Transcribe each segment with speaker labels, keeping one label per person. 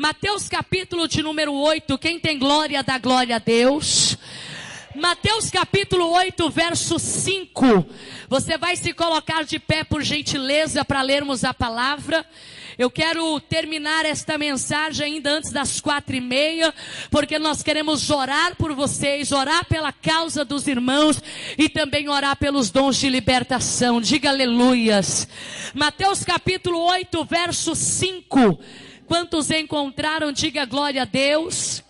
Speaker 1: Mateus capítulo de número 8, quem tem glória, dá glória a Deus. Mateus capítulo 8, verso 5. Você vai se colocar de pé por gentileza para lermos a palavra. Eu quero terminar esta mensagem ainda antes das 4:30, porque nós queremos orar por vocês, orar pela causa dos irmãos e também orar pelos dons de libertação. Diga aleluias. Mateus capítulo 8, verso 5. Quantos encontraram, diga glória a Deus.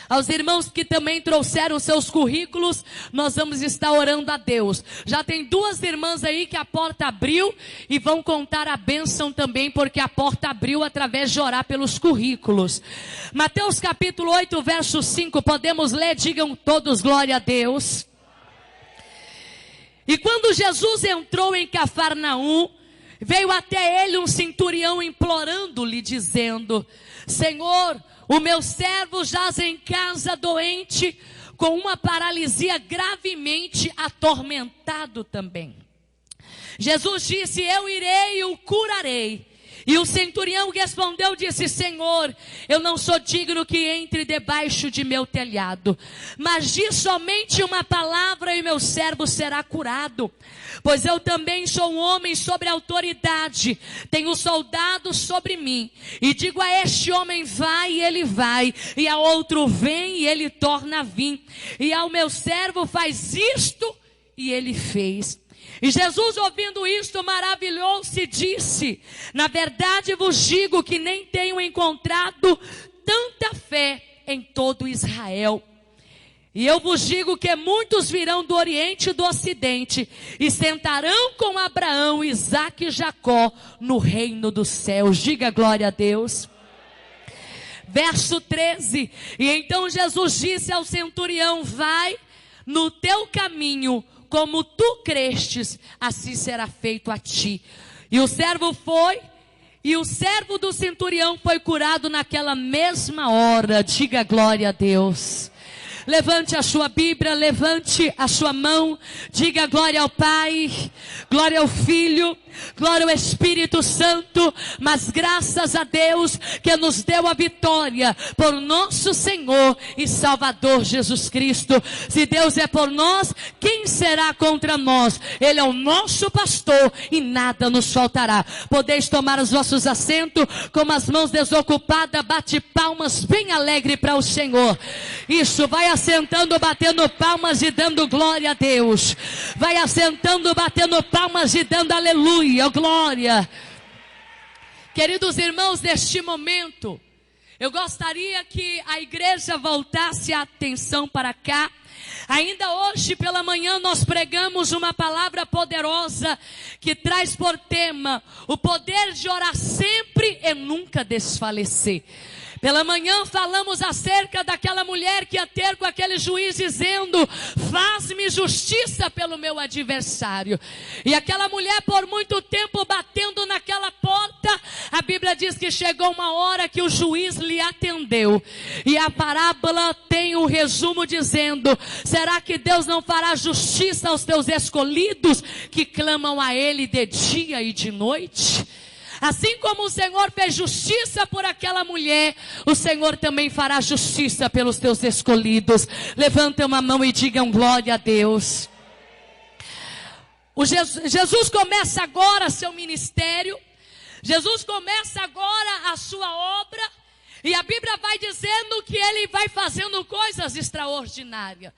Speaker 1: Aos irmãos que também trouxeram seus currículos, nós vamos estar orando a Deus. Já tem duas irmãs aí que a porta abriu e vão contar a bênção também, porque a porta abriu através de orar pelos currículos. Mateus capítulo 8, verso 5, podemos ler? Digam todos glória a Deus. E quando Jesus entrou em Cafarnaum, veio até ele um centurião implorando-lhe, dizendo: Senhor, o meu servo jaz em casa doente, com uma paralisia gravemente atormentado também. Jesus disse: eu irei e o curarei. E o centurião respondeu, disse: Senhor, eu não sou digno que entre debaixo de meu telhado, mas diz somente uma palavra e meu servo será curado. Pois eu também sou um homem sobre autoridade, tenho soldados sobre mim, e digo a este homem vai e ele vai, e a outro vem e ele torna a vir, e ao meu servo faz isto e ele fez. E Jesus, ouvindo isto, maravilhou-se e disse: na verdade vos digo que nem tenho encontrado tanta fé em todo Israel. E eu vos digo que muitos virão do Oriente e do Ocidente e sentarão com Abraão, Isaque e Jacó no reino dos céus. Diga glória a Deus. Verso 13. E então Jesus disse ao centurião: vai no teu caminho, como tu crestes, assim será feito a ti. E o servo foi, e o servo do centurião foi curado naquela mesma hora. Diga glória a Deus. Levante a sua Bíblia, levante a sua mão, diga glória ao Pai, glória ao Filho, glória ao Espírito Santo, mas graças a Deus que nos deu a vitória por nosso Senhor e Salvador Jesus Cristo. Se Deus é por nós, quem será contra nós? Ele é o nosso pastor e nada nos faltará. Podeis tomar os vossos assentos com as mãos desocupadas, bate palmas bem alegre para o Senhor. Isso, vai assentando, batendo palmas e dando glória a Deus. Vai assentando, batendo palmas e dando aleluia, glória. Queridos irmãos, neste momento, eu gostaria que a igreja voltasse a atenção para cá. Ainda hoje pela manhã nós pregamos uma palavra poderosa que traz por tema o poder de orar sempre e nunca desfalecer. Pela manhã falamos acerca daquela mulher que ia ter com aquele juiz dizendo: faz-me justiça pelo meu adversário. E aquela mulher por muito tempo batendo naquela porta, a Bíblia diz que chegou uma hora que o juiz lhe atendeu. E a parábola tem um resumo dizendo: será que Deus não fará justiça aos teus escolhidos que clamam a Ele de dia e de noite? Assim como o Senhor fez justiça por aquela mulher, o Senhor também fará justiça pelos teus escolhidos. Levanta uma mão e digam glória a Deus. Jesus começa agora seu ministério. Jesus começa agora a sua obra. E a Bíblia vai dizendo que ele vai fazendo coisas extraordinárias.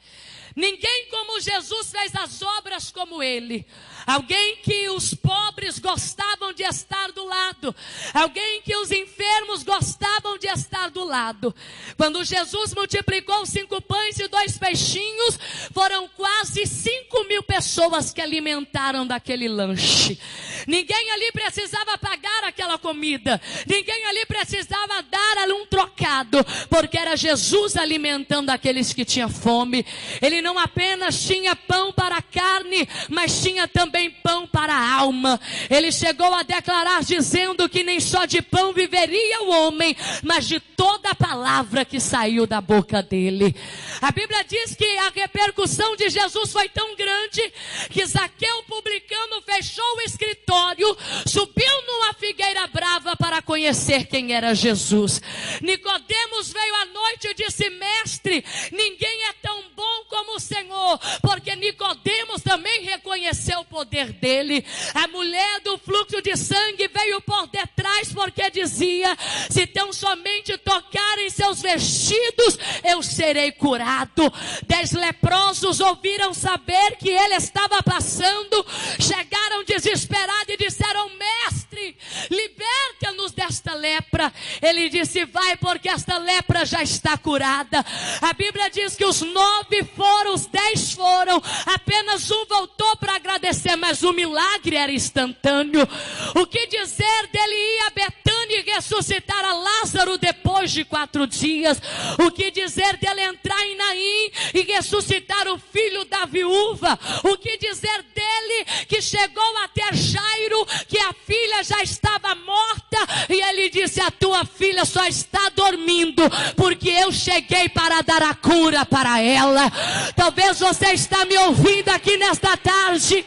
Speaker 1: Ninguém como Jesus fez as obras como ele. Alguém que os pobres gostavam de estar do lado. Alguém que os enfermos gostavam de estar do lado. Quando Jesus multiplicou 5 pães e 2 peixinhos, foram quase 5.000 pessoas que alimentaram daquele lanche. Ninguém ali precisava pagar aquela comida. Ninguém ali precisava dar ali um trocado. porque era Jesus alimentando aqueles que tinham fome. Ele não apenas tinha pão para a carne, mas tinha também pão para a alma. Ele chegou a declarar dizendo que nem só de pão viveria o homem, mas de toda a palavra que saiu da boca dele. A Bíblia diz que a repercussão de Jesus foi tão grande que Zaqueu, publicano, fechou o escritório, subiu numa figueira brava para conhecer quem era Jesus. Nicodemos veio à noite e disse: mestre, ninguém é tão bom como o Senhor, porque Nicodemos também reconheceu o poder dele. A mulher do fluxo de sangue veio por detrás, porque dizia: se tão somente tocar em seus vestidos, eu serei curado. 10 leprosos ouviram saber que ele estava passando, chegaram desesperados e disseram: mestre, liberta-nos desta lepra. Ele disse: vai, porque esta lepra já está curada. A Bíblia diz que os 9 foram, os 10 foram, apenas um voltou para agradecer, mas o milagre era instantâneo. O que dizer dele ir a Betânia e ressuscitar a Lázaro depois de 4 dias? O que dizer dele entrar em Naim e ressuscitar o filho da viúva? O que dizer dele que chegou até Jairo, que a filha já estava morta, e ele disse: a tua filha só está dormindo, porque eu cheguei para dar a cura para ela. Talvez você está me ouvindo aqui nesta tarde.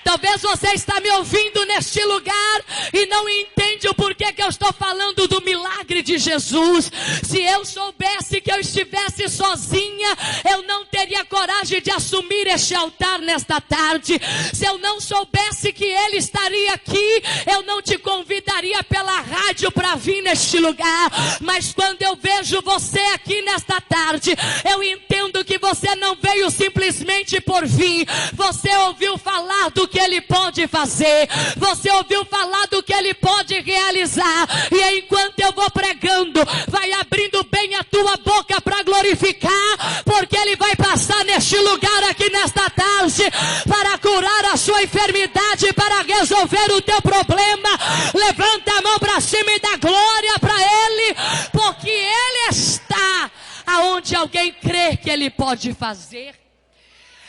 Speaker 1: Talvez você está me ouvindo neste lugar e não entende o porquê que eu estou falando do milagre de Jesus. Se eu soubesse que eu estivesse sozinha, eu não teria coragem de assumir este altar nesta tarde. Se eu não soubesse que Ele estaria aqui, eu não te convidaria pela rádio para vir neste lugar. Mas quando eu vejo você aqui nesta tarde, eu entendo que você não veio simplesmente por vir. Você ouviu falar do que Ele pode fazer, você ouviu falar do que Ele pode realizar, e enquanto eu vou pregando, vai abrindo bem a tua boca para glorificar, porque Ele vai passar neste lugar aqui nesta tarde, para curar a sua enfermidade, para resolver o teu problema. Levanta a mão para cima e dá glória para Ele, porque Ele está aonde alguém crê que Ele pode fazer.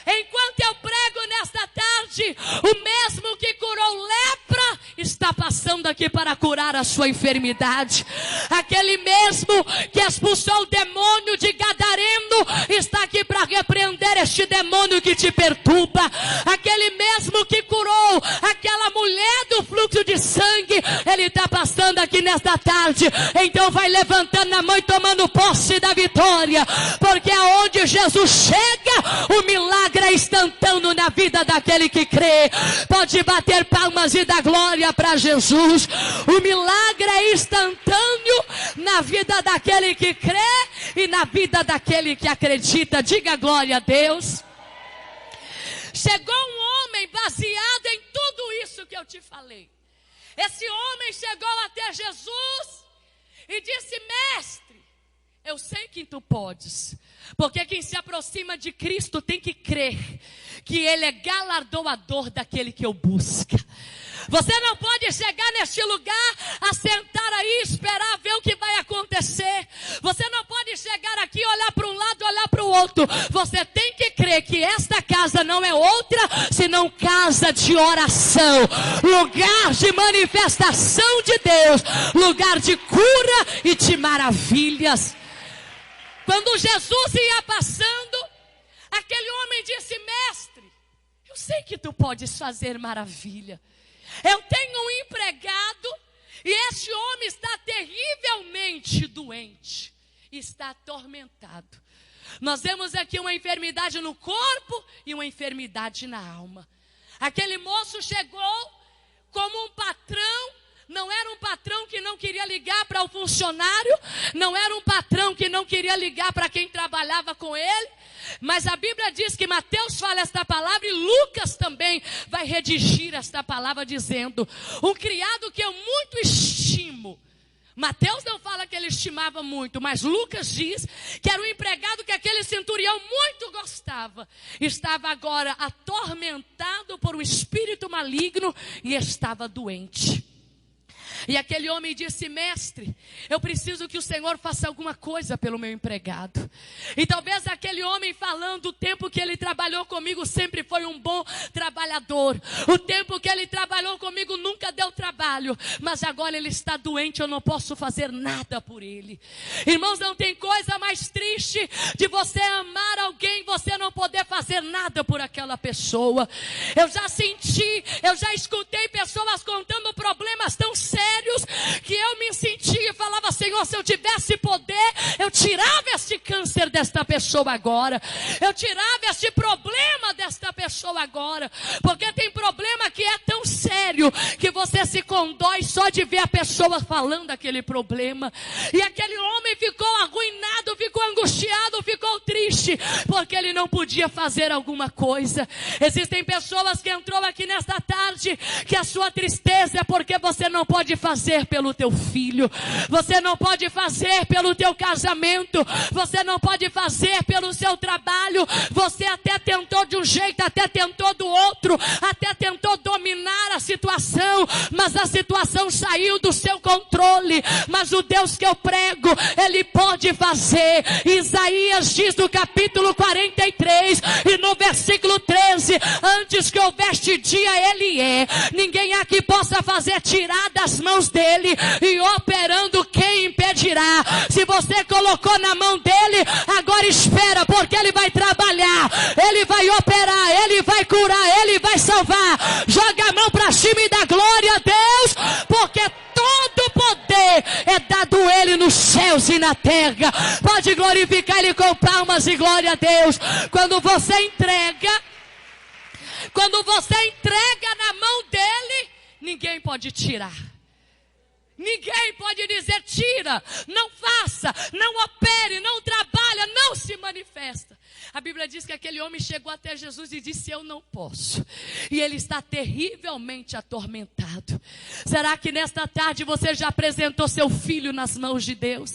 Speaker 1: Enquanto eu prego nesta tarde, o mesmo que curou lepra está passando aqui para curar a sua enfermidade. Aquele mesmo que expulsou o demônio de Gadareno está aqui para repreender este demônio que te perturba. Aquele mesmo que curou aquela mulher do fluxo de sangue, ele está passando aqui nesta tarde. Então vai levantando a mão e tomando posse da vitória, porque aonde Jesus chega, o milagre é instantâneo na vida daquele que crê. Pode bater palmas e dar glória para Jesus. O milagre é instantâneo na vida daquele que crê e na vida daquele que acredita. Diga glória a Deus. Chegou um homem baseado em tudo isso que eu te falei. Esse homem chegou até Jesus e disse: mestre, eu sei que tu podes, porque quem se aproxima de Cristo tem que crer que Ele é galardoador daquele que o busca. Você não pode chegar neste lugar, assentar aí, esperar ver o que vai acontecer. Você não pode chegar aqui, olhar para um lado, olhar para o outro. Você tem que crer que esta casa não é outra senão casa de oração, lugar de manifestação de Deus, lugar de cura e de maravilhas. Quando Jesus ia passando, aquele homem disse: mestre, eu sei que tu podes fazer maravilha. Eu tenho um empregado e este homem está terrivelmente doente, está atormentado. Nós vemos aqui uma enfermidade no corpo e uma enfermidade na alma. Aquele moço chegou como um patrão. Não era um patrão que não queria ligar para o funcionário, não era um patrão que não queria ligar para quem trabalhava com ele, mas a Bíblia diz que Mateus fala esta palavra e Lucas também vai redigir esta palavra dizendo: um criado que eu muito estimo. Mateus não fala que ele estimava muito, mas Lucas diz que era um empregado que aquele centurião muito gostava. Estava agora atormentado por um espírito maligno e estava doente. E aquele homem disse: mestre, eu preciso que o Senhor faça alguma coisa pelo meu empregado. E talvez aquele homem falando, o tempo que ele trabalhou comigo sempre foi um bom trabalhador. O tempo que ele trabalhou comigo nunca deu trabalho. Mas agora ele está doente, eu não posso fazer nada por ele. Irmãos, não tem coisa mais triste de você amar alguém, você não poder fazer nada por aquela pessoa. Eu já senti, eu já escutei pessoas contando problemas tão sérios que eu me sentia e falava: Senhor, se eu tivesse poder, eu tirava este câncer desta pessoa agora, eu tirava este problema desta pessoa agora, porque tem problema que é tão sério que você se condói só de ver a pessoa falando aquele problema. E aquele homem ficou arruinado, ficou angustiado, ficou triste, porque ele não podia fazer alguma coisa. Existem pessoas que entrou aqui nesta tarde, que a sua tristeza é porque você não pode fazer pelo teu filho, você não pode fazer pelo teu casamento, você não pode fazer pelo seu trabalho. Você até tentou de um jeito, até tentou do outro, até tentou dominar a situação, mas a situação saiu do seu controle. Mas o Deus que eu prego, Ele pode fazer. Isaías diz no capítulo 43 e no versículo 13: antes que houvesse dia, Ele é. Ninguém aqui possa fazer tirar das mãos dEle, e operando, quem impedirá? Se você colocou na mão dEle, agora espera, porque Ele vai trabalhar, Ele vai operar, Ele vai curar, Ele vai salvar. Joga a mão para cima e dá glória a Deus, porque todo poder é dado a Ele nos céus e na terra. Pode glorificar Ele com palmas e glória a Deus. Quando você entrega na mão dEle, ninguém pode tirar. Ninguém pode dizer: tira, não faça, não opere, não trabalha, não se manifesta. A Bíblia diz que aquele homem chegou até Jesus e disse: eu não posso. E ele está terrivelmente atormentado. Será que nesta tarde você já apresentou seu filho nas mãos de Deus?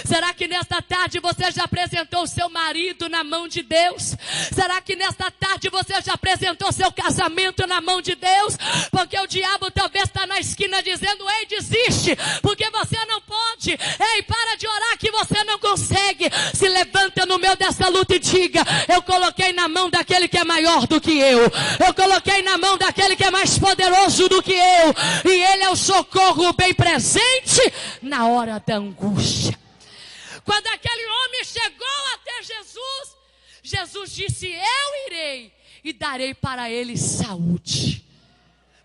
Speaker 1: Será que nesta tarde você já apresentou seu marido na mão de Deus? Será que nesta tarde você já apresentou seu casamento na mão de Deus? Porque o diabo talvez está na esquina dizendo: ei, desiste, porque você não pode. Ei, para de orar que você não consegue. Se levanta no meio dessa luta e diga: eu coloquei na mão daquele que é maior do que eu coloquei na mão daquele que é mais poderoso do que eu, e Ele é o socorro bem presente na hora da angústia. Quando aquele homem chegou até Jesus, Jesus disse: eu irei e darei para ele saúde.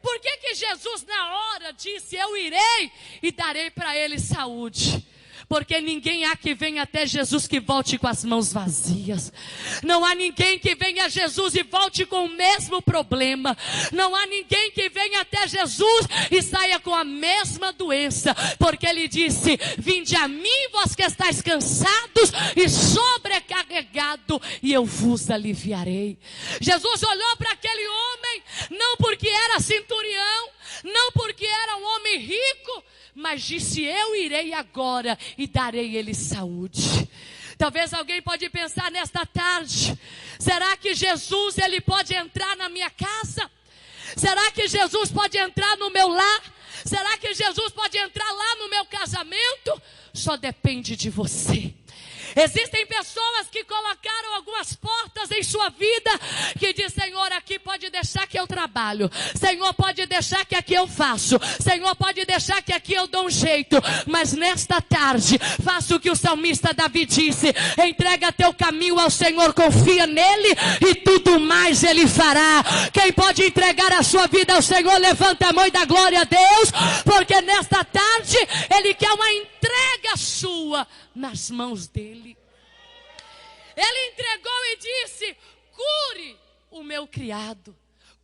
Speaker 1: Por que Jesus na hora disse: eu irei e darei para ele saúde? Porque ninguém há que venha até Jesus que volte com as mãos vazias. Não há ninguém que venha a Jesus e volte com o mesmo problema. Não há ninguém que venha até Jesus e saia com a mesma doença. Porque Ele disse: vinde a mim, vós que estáis cansados e sobrecarregados, e eu vos aliviarei. Jesus olhou para aquele homem, não porque era centurião, não porque era um homem rico, mas disse: eu irei agora e darei ele saúde. Talvez alguém pode pensar nesta tarde: será que Jesus, Ele pode entrar na minha casa? Será que Jesus pode entrar no meu lar? Será que Jesus pode entrar lá no meu casamento? Só depende de você. Existem pessoas que colocaram algumas portas em sua vida, que diz: Senhor, aqui pode deixar que eu trabalho, Senhor, pode deixar que aqui eu faço, Senhor, pode deixar que aqui eu dou um jeito. Mas nesta tarde, faça o que o salmista Davi disse: entrega teu caminho ao Senhor, confia nele e tudo mais Ele fará. Quem pode entregar a sua vida ao Senhor, levanta a mão e dá glória a Deus, porque nesta tarde Ele quer uma entrega sua nas mãos dEle. Ele entregou e disse: cure o meu criado,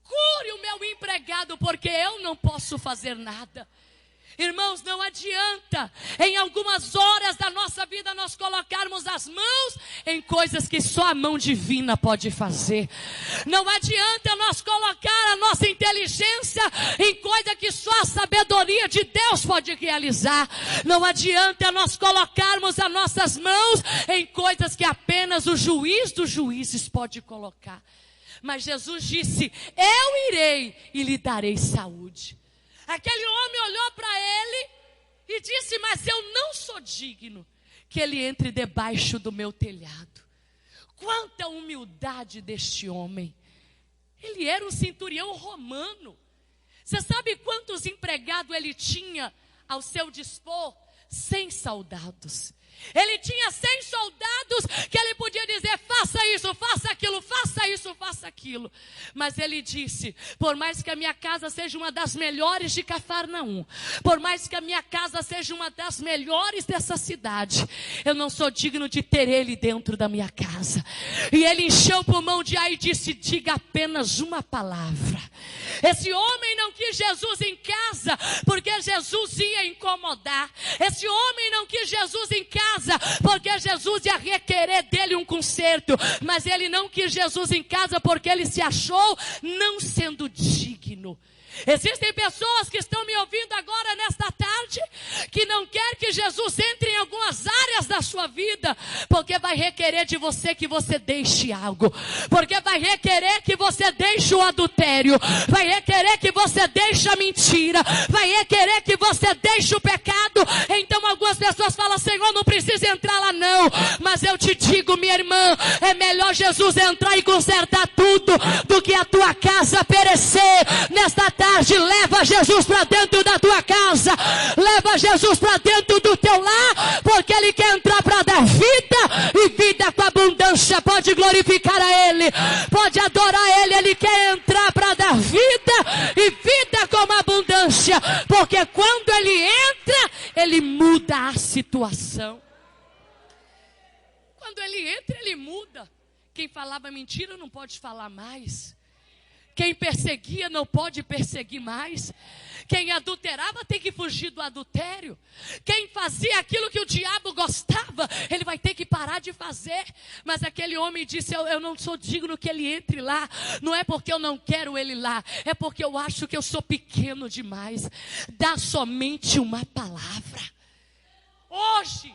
Speaker 1: cure o meu empregado, porque eu não posso fazer nada. Irmãos, não adianta em algumas horas da nossa vida nós colocarmos as mãos em coisas que só a mão divina pode fazer. Não adianta nós colocar a nossa inteligência em coisa que só a sabedoria de Deus pode realizar. Não adianta nós colocarmos as nossas mãos em coisas que apenas o juiz dos juízes pode colocar. Mas Jesus disse: eu irei e lhe darei saúde. Aquele homem olhou para ele e disse: mas eu não sou digno que ele entre debaixo do meu telhado. Quanta humildade deste homem. Ele era um centurião romano. Você sabe quantos empregados ele tinha ao seu dispor? 100 soldados. Ele tinha 100 soldados que ele podia dizer: faça isso, faça aquilo, faça isso, faça aquilo. Mas ele disse: por mais que a minha casa seja uma das melhores de Cafarnaum, por mais que a minha casa seja uma das melhores dessa cidade, eu não sou digno de ter ele dentro da minha casa. E ele encheu o pulmão de ar e disse: diga apenas uma palavra. Esse homem não quis Jesus em casa, porque Jesus ia incomodar. Esse homem não quis Jesus em casa, porque Jesus ia requerer dele um conserto. Mas ele não quis Jesus em casa, porque ele se achou não sendo digno. Existem pessoas que estão me ouvindo agora nesta tarde, que não quer que Jesus entre em algumas áreas da sua vida, porque vai requerer de você que você deixe algo, porque vai requerer que você deixe o adultério, vai requerer que você deixe a mentira, vai requerer que você deixe o pecado. Então algumas pessoas falam: Senhor, não precisa entrar lá não. Mas eu te digo, minha irmã, é melhor Jesus entrar e consertar tudo, do que a tua casa perecer. Nesta tarde, leva Jesus para dentro da tua casa, leva Jesus para dentro do teu lar, porque Ele quer entrar para dar vida, e vida com abundância. Pode glorificar a Ele, pode adorar Ele. Ele quer entrar para dar vida, e vida com abundância, porque quando Ele entra, Ele muda a situação. Quando Ele entra, Ele muda. Quem falava mentira não pode falar mais. Quem perseguia não pode perseguir mais. Quem adulterava tem que fugir do adultério. Quem fazia aquilo que o diabo gostava, ele vai ter que parar de fazer. Mas aquele homem disse: eu não sou digno que ele entre lá. Não é porque eu não quero ele lá, é porque eu acho que eu sou pequeno demais. Dá somente uma palavra. Hoje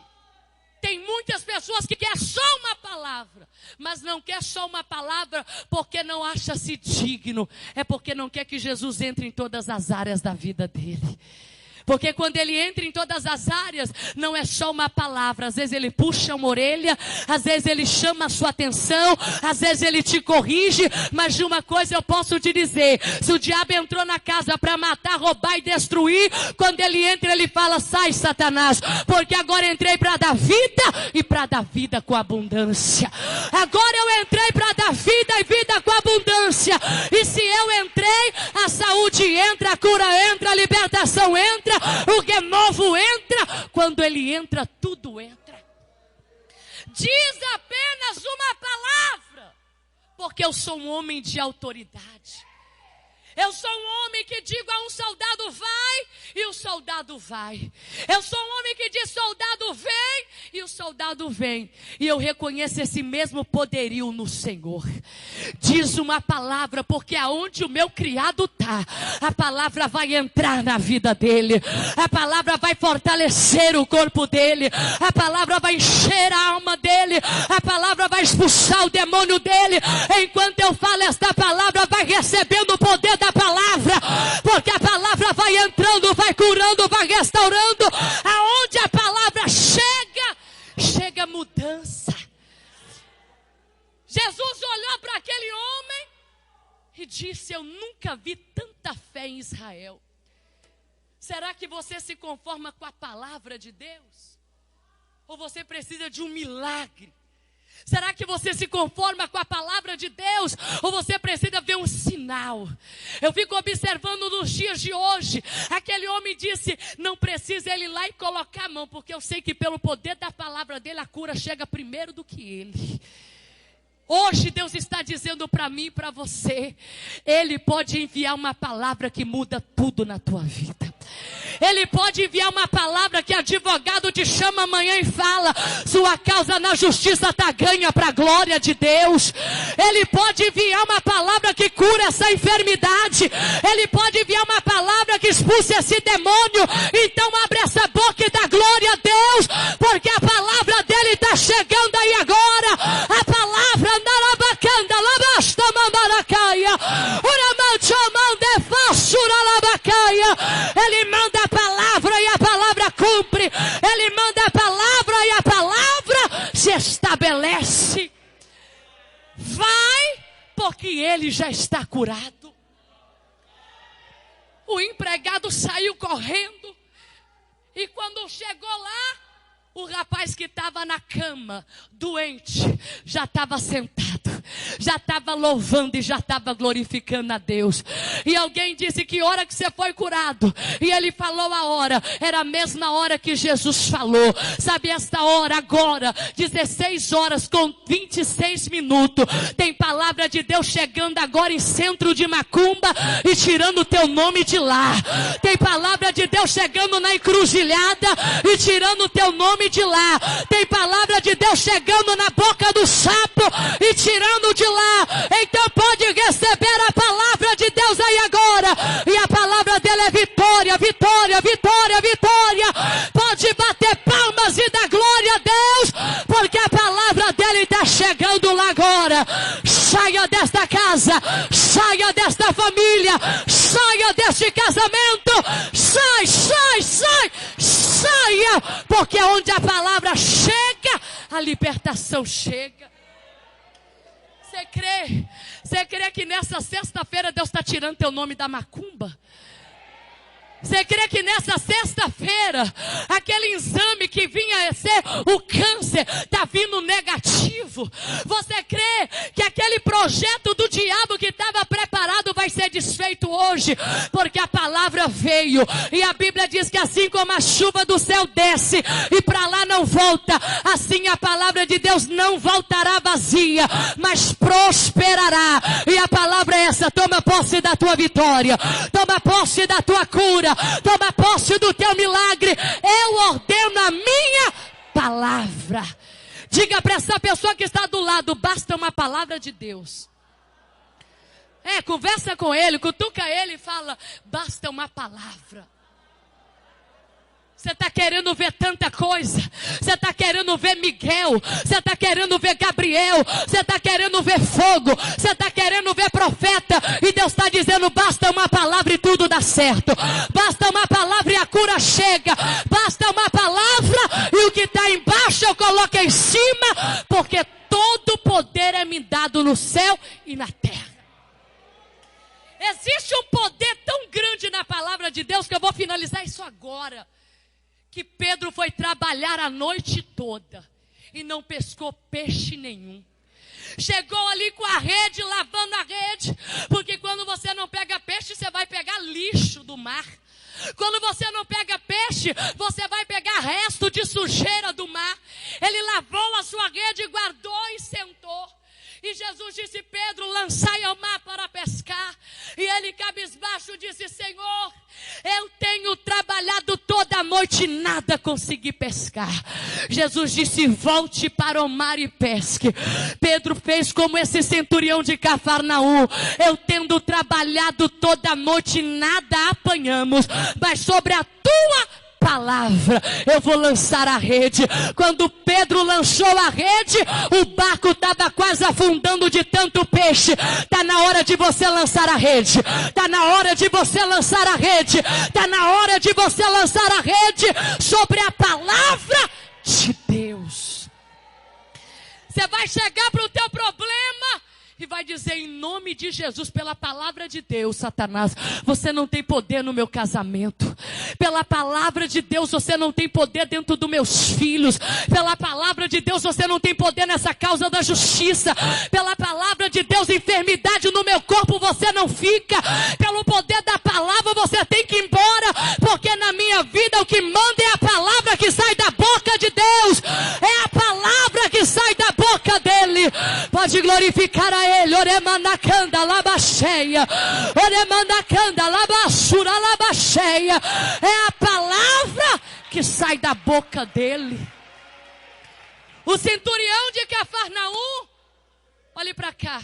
Speaker 1: tem muitas pessoas que querem só uma palavra, mas não quer só uma palavra porque não acha-se digno. É porque não quer que Jesus entre em todas as áreas da vida dele. Porque quando Ele entra em todas as áreas, não é só uma palavra. Às vezes Ele puxa uma orelha, às vezes Ele chama a sua atenção, às vezes Ele te corrige. Mas de uma coisa eu posso te dizer: se o diabo entrou na casa para matar, roubar e destruir, quando Ele entra, Ele fala: sai, Satanás, porque agora entrei para dar vida, e para dar vida com abundância. Agora eu entrei para dar vida e vida com abundância. E se eu entrei, a saúde entra, a cura entra, a libertação entra, o renovo entra. Quando Ele entra, tudo entra. Diz apenas uma palavra, porque eu sou um homem de autoridade. Eu sou um homem que digo a um soldado: vai, e o soldado vai. Eu sou um homem que diz: soldado, vem, e o soldado vem. E eu reconheço esse mesmo poderio no Senhor. Diz uma palavra, porque aonde o meu criado está, a palavra vai entrar na vida dele. A palavra vai fortalecer o corpo dele. A palavra vai encher a alma dele. A palavra vai expulsar o demônio dele. Enquanto eu falo esta palavra, vai recebendo o poder da palavra, porque a palavra vai entrando, vai curando, vai restaurando. Aonde a palavra chega mudança. Jesus olhou para aquele homem e disse: eu nunca vi tanta fé em Israel. Será que você se conforma com a palavra de Deus? Ou você precisa de um milagre? Será que você se conforma com a palavra de Deus? Ou você precisa ver um sinal? Eu fico observando nos dias de hoje. Aquele homem disse: não precisa ele ir lá e colocar a mão, porque eu sei que pelo poder da palavra dele a cura chega primeiro do que ele. Hoje Deus está dizendo para mim e para você: Ele pode enviar uma palavra que muda tudo na tua vida. Ele pode enviar uma palavra que advogado te chama amanhã e fala: sua causa na justiça está ganha para a glória de Deus. Ele pode enviar uma palavra que cura essa enfermidade. Ele pode enviar uma palavra que expulse esse demônio. Então abre essa boca e dá glória a Deus, porque a palavra dele está chegando aí agora. A palavra Narabacanda, Labasta Mamaracaia, Uramante Amande Fassura Labacaia. porque ele já está curado. O empregado saiu correndo. E quando chegou lá, o rapaz que estava na cama, doente, já estava sentado, já estava louvando e já estava glorificando a Deus. E alguém disse: que hora que você foi curado? E ele falou a hora, era a mesma hora que Jesus falou. Sabe, esta hora agora, 16 horas com 26 minutos, tem palavra de Deus chegando agora em Centro de Macumba e tirando o teu nome de lá. Tem palavra de Deus chegando na Encruzilhada e tirando o teu nome de lá. Tem palavra de Deus chegando na boca do sapo e tirando de lá. Então pode receber a palavra de Deus aí agora. E a palavra dele é vitória, vitória, vitória, vitória. Pode bater palmas e dar glória a Deus, porque a palavra dele está chegando lá agora. Saia desta casa, saia desta família, saia deste casamento. Sai, sai, sai, saia, porque onde a palavra chega, a libertação chega. Você crê? Você crê que nessa sexta-feira Deus está tirando teu nome da macumba? Você crê que nessa sexta-feira, aquele exame que vinha ser o câncer, está vindo negativo? Você crê que aquele projeto do diabo que estava preparado vai ser desfeito hoje? Porque a palavra veio, e a Bíblia diz que assim como a chuva do céu desce e para lá não volta, assim a palavra de Deus não voltará vazia, mas prosperará. E a palavra é essa: toma posse da tua vitória, toma posse da tua cura, toma posse do teu milagre. Eu ordeno a minha palavra. Diga para essa pessoa que está do lado: basta uma palavra de Deus. Conversa com ele, cutuca ele e fala: basta uma palavra. Você está querendo ver tanta coisa. Você está querendo ver Miguel. Você está querendo ver Gabriel. Você está querendo ver fogo. Você está querendo ver profeta. E Deus está dizendo: basta uma palavra e tudo dá certo. Basta uma palavra e a cura chega. Basta uma palavra e o que está embaixo eu coloco em cima. Porque todo poder é me dado no céu e na terra. Existe um poder tão grande na palavra de Deus que eu vou finalizar isso agora. Que Pedro foi trabalhar a noite toda e não pescou peixe nenhum. Chegou ali com a rede, lavando a rede, porque quando você não pega peixe, você vai pegar lixo do mar. Quando você não pega peixe, você vai pegar resto de sujeira do mar. Ele lavou a sua rede, guardou e sentou. E Jesus disse: Pedro, lançai ao mar para pescar. E ele cabisbaixo disse: Senhor, eu tenho trabalhado toda a noite e nada consegui pescar. Jesus disse: volte para o mar e pesque. Pedro fez como esse centurião de Cafarnaum: eu tendo trabalhado toda a noite e nada apanhamos, mas sobre a tua palavra eu vou lançar a rede. Quando Pedro lançou a rede, o barco estava quase afundando de tanto peixe. Está na hora de você lançar a rede. Está na hora de você lançar a rede. Está na hora de você lançar a rede sobre a palavra de Deus. Você vai chegar para o teu problema e vai dizer: em nome de Jesus, pela palavra de Deus, Satanás, você não tem poder no meu casamento. Pela palavra de Deus, você não tem poder dentro dos meus filhos. Pela palavra de Deus, você não tem poder nessa causa da justiça. Pela palavra de Deus, enfermidade no meu corpo você não fica. Pelo poder da palavra você tem que ir embora, porque na minha vida o que manda é a palavra que sai da boca de Deus. É a palavra que sai da boca dele. Pode glorificar a ele. Oremanacanda labacheia, oremanacanda labassura labacheia. É a palavra que sai da boca dele. O centurião de Cafarnaum, olhe para cá,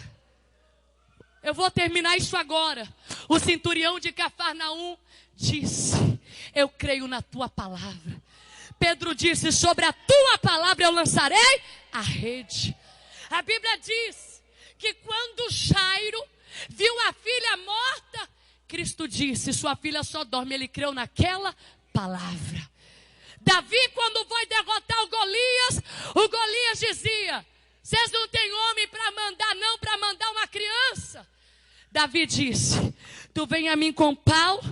Speaker 1: eu vou terminar isso agora. O centurião de Cafarnaum disse: eu creio na tua palavra. Pedro disse: sobre a tua palavra eu lançarei a rede. A Bíblia diz que quando Jairo viu a filha morta, Cristo disse: sua filha só dorme. Ele creu naquela palavra. Davi, quando foi derrotar o Golias dizia: vocês não têm homem para mandar, não, para mandar uma criança? Davi disse: tu vem a mim com pau,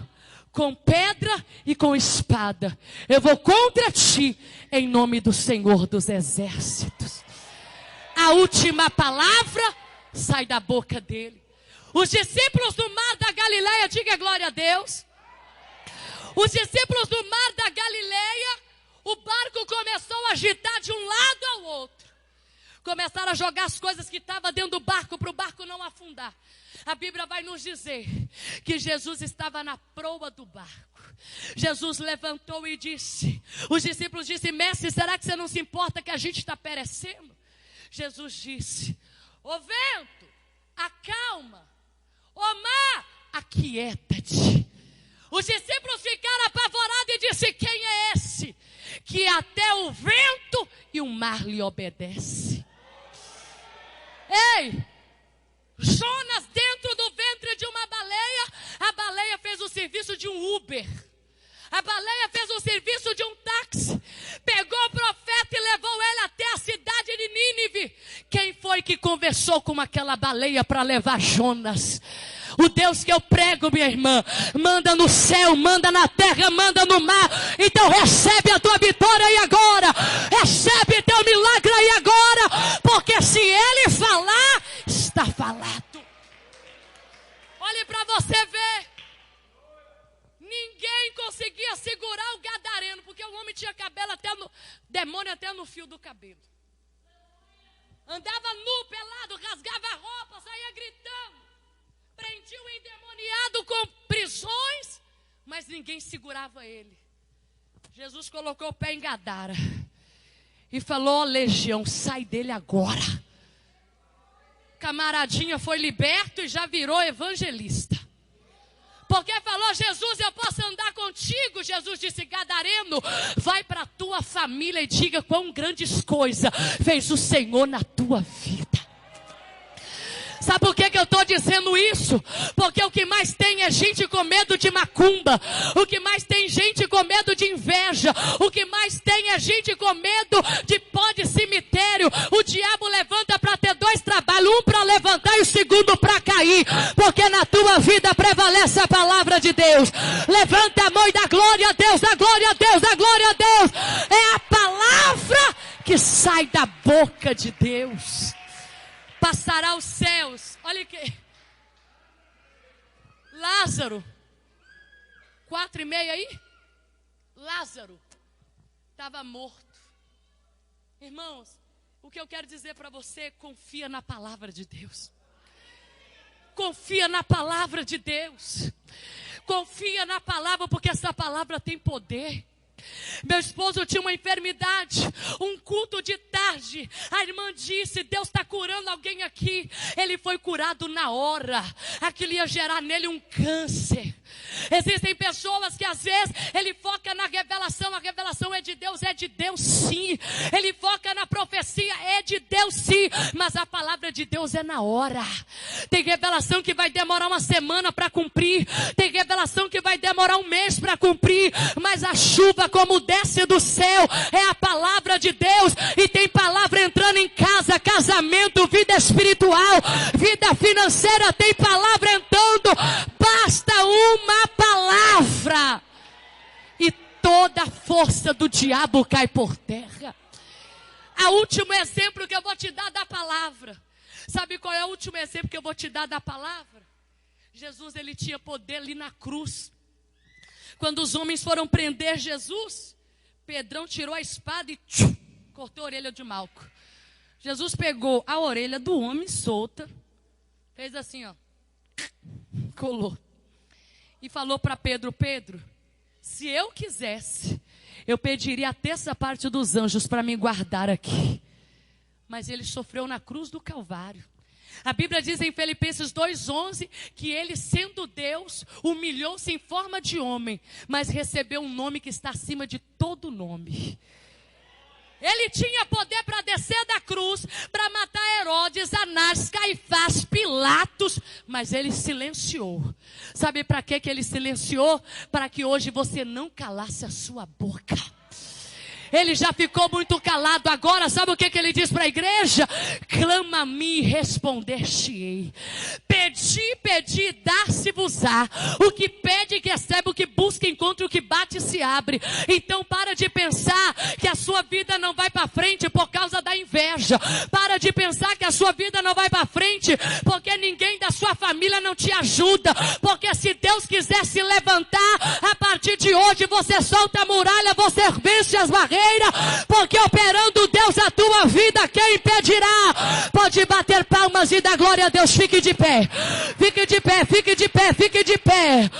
Speaker 1: com pedra e com espada. Eu vou contra ti, em nome do Senhor dos Exércitos. A última palavra sai da boca dele. Os discípulos do mar da Galileia, diga glória a Deus. Os discípulos do mar da Galileia, o barco começou a agitar de um lado ao outro. Começaram a jogar as coisas que estavam dentro do barco para o barco não afundar. A Bíblia vai nos dizer que Jesus estava na proa do barco. Jesus levantou e disse, os discípulos disseram: mestre, será que você não se importa que a gente está perecendo? Jesus disse: ô vento, acalma, ô mar, aquieta-te. Os discípulos ficaram apavorados e disseram: quem é esse que até o vento e o mar lhe obedece? Ei, Jonas dentro do ventre de uma baleia, a baleia fez o serviço de um Uber. A baleia fez o serviço de um táxi. Pegou o profeta e levou ele até a cidade de Nínive. Quem foi que conversou com aquela baleia para levar Jonas? O Deus que eu prego, minha irmã, manda no céu, manda na terra, manda no mar. Então recebe a tua vitória aí agora. Recebe teu milagre aí agora. Porque se ele falar, está falado. Olhe para você ver. Ninguém conseguia segurar o gadareno, porque o homem tinha cabelo até no demônio até no fio do cabelo. Andava nu, pelado, rasgava a roupa, saía gritando. Prendia o endemoniado com prisões, mas ninguém segurava ele. Jesus colocou o pé em Gadara e falou: ó legião, sai dele agora. Camaradinha foi liberto e já virou evangelista. Porque falou: Jesus, eu posso andar contigo. Jesus disse: gadareno, vai para a tua família e diga quão grandes coisas fez o Senhor na tua vida. Sabe por que eu estou dizendo isso? Porque o que mais tem é gente com medo de macumba. O que mais tem gente com medo de inveja. O que mais tem é gente com medo de pó de cemitério. O diabo levanta para ter dois trabalhos. Um para levantar e o segundo para cair. Porque na tua vida prevalece a palavra de Deus. Levanta a mão e dá glória a Deus. Dá glória a Deus, dá glória a Deus. É a palavra que sai da boca de Deus. Passará os céus. Olha aqui. Lázaro. 4:30 aí. Lázaro estava morto. Irmãos, o que eu quero dizer para você: confia na palavra de Deus. Confia na palavra de Deus. Confia na palavra, porque essa palavra tem poder. Meu esposo tinha uma enfermidade, um culto de tarde, a irmã disse: Deus está curando alguém aqui. Ele foi curado na hora. Aquilo ia gerar nele um câncer. Existem pessoas que às vezes ele foca na revelação. A revelação é de Deus sim. Ele foca na profecia, é de Deus sim. Mas a palavra de Deus é na hora. Tem revelação que vai demorar uma semana para cumprir. Tem revelação que vai demorar um mês para cumprir. Mas a chuva como desce do céu é a palavra de Deus. E tem palavra entrando em casa, casamento, vida espiritual, vida financeira. Tem palavra entrando. Basta uma palavra e toda a força do diabo cai por terra. O último exemplo que eu vou te dar da palavra. Sabe qual é o último exemplo que eu vou te dar da palavra? Jesus, ele tinha poder ali na cruz. Quando os homens foram prender Jesus, Pedrão tirou a espada e cortou a orelha de Malco. Jesus pegou a orelha do homem solta, fez assim, ó, colou. E falou para Pedro: Pedro, se eu quisesse, eu pediria a terça parte dos anjos para me guardar aqui. Mas ele sofreu na cruz do Calvário. A Bíblia diz em Filipenses 2:11 que ele, sendo Deus, humilhou-se em forma de homem, mas recebeu um nome que está acima de todo nome. Ele tinha poder para descer da cruz, para matar Herodes, Anás, Caifás, Pilatos, mas ele silenciou. Sabe para que ele silenciou? Para que hoje você não calasse a sua boca. Ele já ficou muito calado. Agora, sabe o que ele diz para a igreja? Clama a mim e responder-te-ei. Pedi, pedi, dar-se-vos-á. O que pede, que recebe, o que busca, encontra, o que bate, se abre. Então para de pensar que a sua vida não vai para frente por causa da inveja. Para de pensar que a sua vida não vai para frente porque ninguém da sua família não te ajuda. Porque se Deus quiser se levantar, a partir de hoje você solta a muralha, você vence as barreiras, porque operando Deus a tua vida, quem impedirá? Pode bater palmas e dar glória a Deus. Fique de pé, fique de pé, fique de pé, fique de pé.